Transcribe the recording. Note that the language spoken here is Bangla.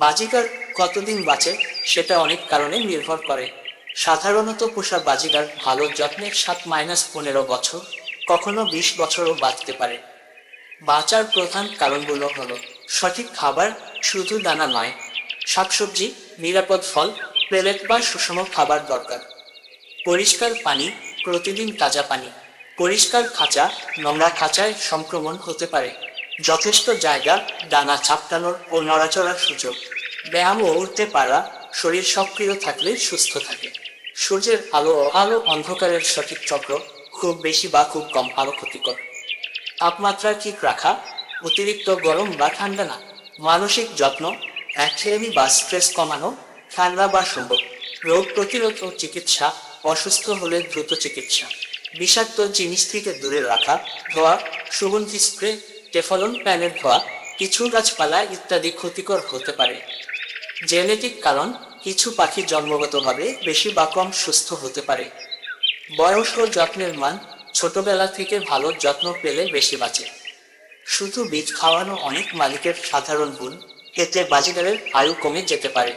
বাজিগার কতদিন বাঁচে সেটা অনেক কারণে নির্ভর করে। সাধারণত পোষা বাজিগার ভালো যত্নে 7-15 বছর, কখনো 20 বছরও বাঁচতে পারে। বাঁচার প্রধান কারণগুলো হলো সঠিক খাবার, শুধু দানা নয়, শাকসবজি, নিরাপদ ফল, পেলেট বা সুষম খাবার দরকার। পরিষ্কার পানি, প্রতিদিন তাজা পানি। পরিষ্কার খাঁচা, নোংরা খাঁচায় সংক্রমণ হতে পারে। যথেষ্ট জায়গা, ডানা চাপটানোর ও নড়াচড়ার সুযোগ। ব্যায়াম ও উঠতে পারা, শরীর সক্রিয় থাকলে সুস্থ থাকে। সূর্যের আলো ও আলো অন্ধকারের সঠিক চক্র, খুব বেশি বা খুব কম আলো ক্ষতিকর। তাপমাত্রা ঠিক রাখা, অতিরিক্ত গরম বা ঠান্ডা না। মানসিক যত্ন, একঘেয়েমি বা স্ট্রেস কমানো, ঠান্ডা বা সম্ভব। রোগ প্রতিরোধ ও চিকিৎসা, অসুস্থ হলে দ্রুত চিকিৎসা। বিষাক্ত জিনিস থেকে দূরে রাখা, ধোয়া, সুগন্ধি স্প্রে, টেফলন প্যানের ধোয়া, কিছু গাছপালা ইত্যাদি ক্ষতিকর হতে পারে। জেনেটিক কারণ, কিছু পাখি জন্মগতভাবে বেশি বা কম সুস্থ হতে পারে। বয়স ও যত্নের মান, ছোটবেলা থেকে ভালো যত্ন পেলে বেশি বাঁচে। শুধু বীজ খাওয়ানো অনেক মালিকের সাধারণ ভুল, এতে বাজিগারের আয়ু কমে যেতে পারে।